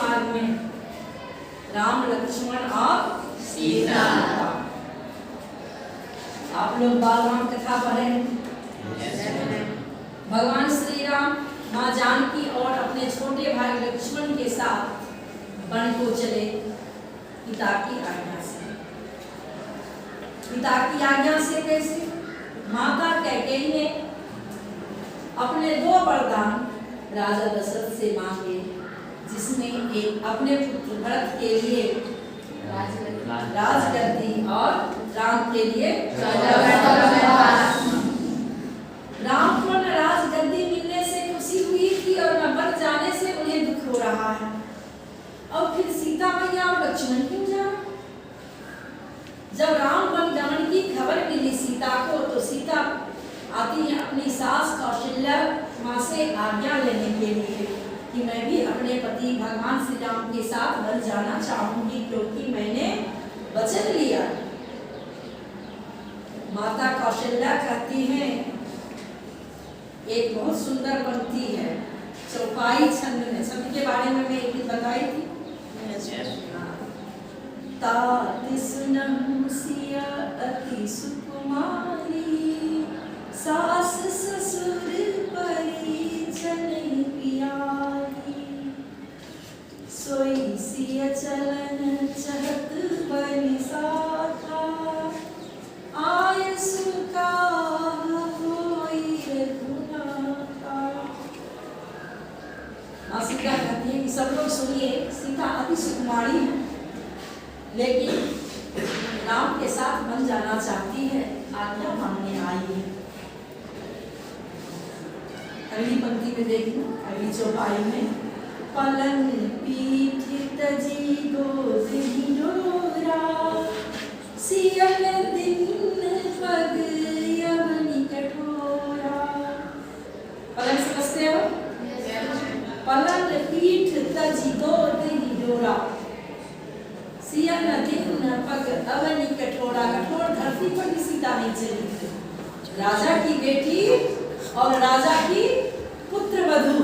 मार्ग में राम लक्ष्मण और सीता। आप लोग बाल राम कथा पढ़े हैं। भगवान श्री राम माँ जानकी और अपने छोटे भाई लक्ष्मण के साथ वन को चले पिता की आज्ञा से। पिता की आज्ञा से कैसे? माता कैकेयी ने अपने 2 वरदान राजा दशरथ से मांगे, जिसमें एक अपने पुत्र भरत के लिए राजगद्दी और राम के लिए राम को न राजगद्दी मिलने से खुशी हुई थी और न मर जाने से उन्हें दुख हो रहा है। और फिर सीता मैया और लक्ष्मण क्यों जाए? जब राम वन गमन की खबर मिली सीता को, तो सीता आती है अपनी सास कौशल्या माँ से आज्ञा लेने के लिए कि मैं भी अपने पति भगवान श्री राम के साथ वन जाना चाहूंगी, क्योंकि मैंने वचन लिया। माता कौशल्या कहती हैं, एक बहुत सुंदर पंक्ति है चौपाई छंद में, छंद के बारे में मैं एक दिन बताई थी। ताति सुनहु सिया अति सुकुमारी, सास ससुर परिजन प्यारी, सोई सिया चलन चहत बनि साथा, आय सुका होई रघुनाथा। सीता कहती है कि सब लोग सुनिए, सीता अति सुकुमारी है, लेकिन राम के साथ बन जाना चाहती है, आज्ञा मांगने आई है। अगली पंक्ति में देखना, अगली चौपाई में, पलंग पीठ तजी गोद हिंडोरा, सियल दिन पग यमनी कठोरा। पलंग समझते हो? पलंग पीठ तजी गोद हिंडोरा, सियल दिन पग अवनी कठोरा। कठोर धरती पर भी सीता नहीं चली। राजा की बेटी और राजा की पुत्र वधू,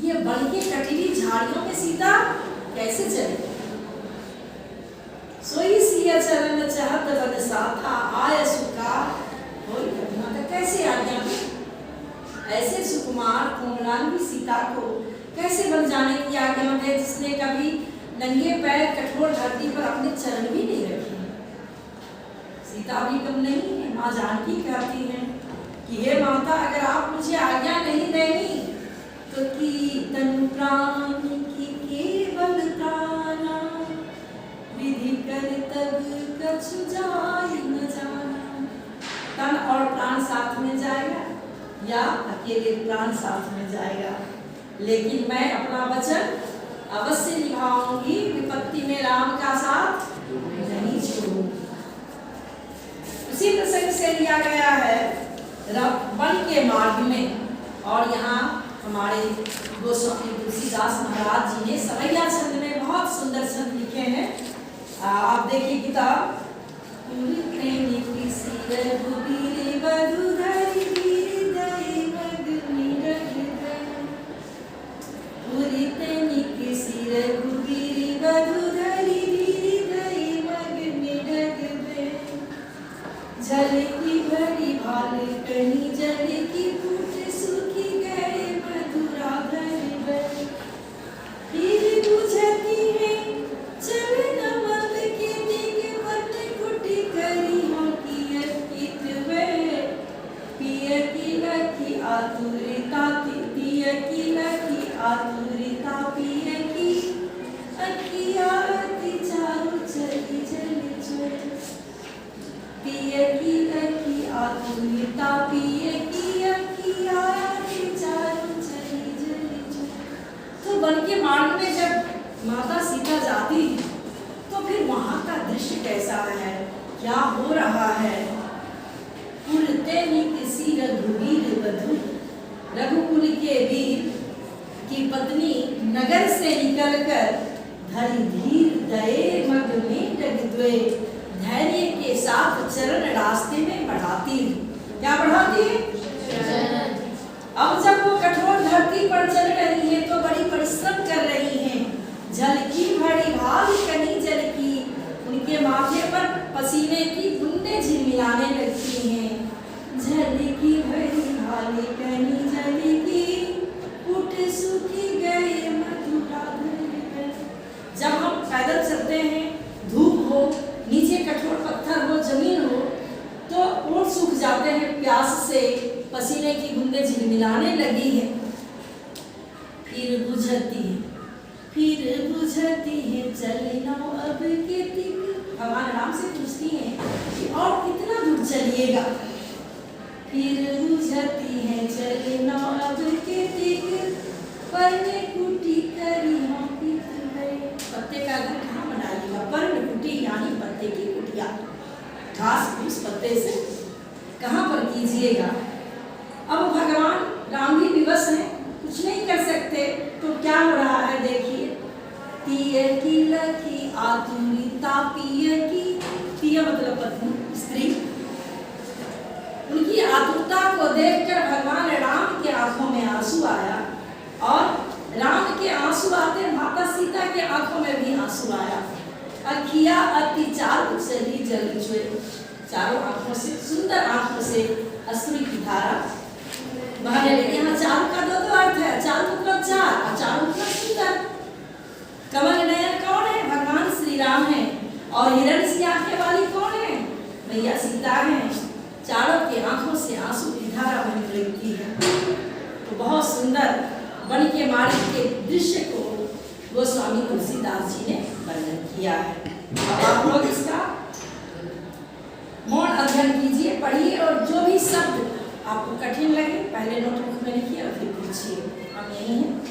ये वन के कटीली झाड़ियों में सीता कैसे चले? सोई सिया चलन चाहत बन साथा, आय सुका होई रघुनाथा। कैसे आज्ञा दे? ऐसे सुकुमार कोमलांगी सीता को कैसे बन जाने की आज्ञा दे, जिसने कभी नंगे पैर कठोर धरती पर अपने चरण भी नहीं रखे? सीता भी कम नहीं है। माँ जानकी कहती हैं कि हे माता, अगर आप मुझे आज्ञा नहीं देंगी तो कीर्तन प्राण की केवल प्राणा, विधि कर तब कछु जाय न जाना। तन और प्राण साथ में जाएगा या अकेले प्राण साथ में जाएगा, लेकिन मैं अपना वचन अवश्य निभाऊंगी, विपत्ति में राम का साथ नहीं छोड़ूंगी। उसी प्रसंग से लिया गया है वन के मार्ग में। और यहाँ हमारे गोस्वामी तुलसीदास महाराज जी ने सवैया छंद में बहुत सुंदर छंद लिखे हैं। आप देखिए किताब, जल की भरी भाल कहीं जल की फूट सूखी गए मधुरा भर, फिर बुझती है चल नमक के दिग पत कुटी करी हो की कितवे, पिय की लखी आतुरता, पिय की लखी आतुरता, पिय की अखियाती चारु चली जल चल, पिय की लखी आतुरता, पिय की अखियाती चारु चली जल चल। तो वन के मार्ग में जब माता सीता जाती है, तो फिर वहाँ का दृश्य कैसा है, क्या हो रहा है? पुरते किसी रघुवीर वधु, रघुकुल के वीर की पत्नी नगर से निकलकर धरि धीर दये मग में डग द्वे, धैर्य के साथ चरण रास्ते में बढ़ाती। क्या बढ़ाती है? अब जब वो कठोर धरती पर चल रही है तो बड़ी परिश्रम कर रही है। फिर बुझती है चले नो अब के तिक। भगवान राम से पूछती हैं कि और कितना दूर चलिएगा। फिर बुझती है चले नो अब के तिक, पर्ण कुटी करी हो पित गए। पत्ते का घर कहाँ बनाइएगा? पर्ण कुटी यानी पत्ते की कुटिया, घास फूस पत्ते से कहाँ पर कीजिएगा। अब भगवान राम भी विवश हैं, कुछ नहीं कर सकते। तो क्या हो रहा है देखिए, पिय की लखी आतुरिता, पिय मतलब पत्नी स्त्री, उनकी आतुरता को देखकर भगवान राम के आंखों में आंसू आया और राम के आंसू आते माता सीता के आंखों में भी आंसू आया। अखिया अति चारु चली जल छुए, चारों आंखों से, सुंदर आंखों से अश्रु की धारा बहने लगी। यहाँ चारु का दो अर्थ है, चारु मतलब चार और चारु मतलब सुंदर। कमल नयन कौन है? भगवान श्री राम है। और हिरण सी आंखें वाली कौन है? मैया सीता है। चारों के आंखों से आंसू की धारा बहने लगती है। तो बहुत सुंदर बन के मार्ग के दृश्य को गोस्वामी तुलसीदास जी ने वर्णन किया है। अब आप लोग इसका मौन अध्ययन कीजिए, पढ़िए और जो भी शब्द आपको कठिन लगे पहले नोटबुक में लिखिए और फिर पूछिए। हम यही हैं।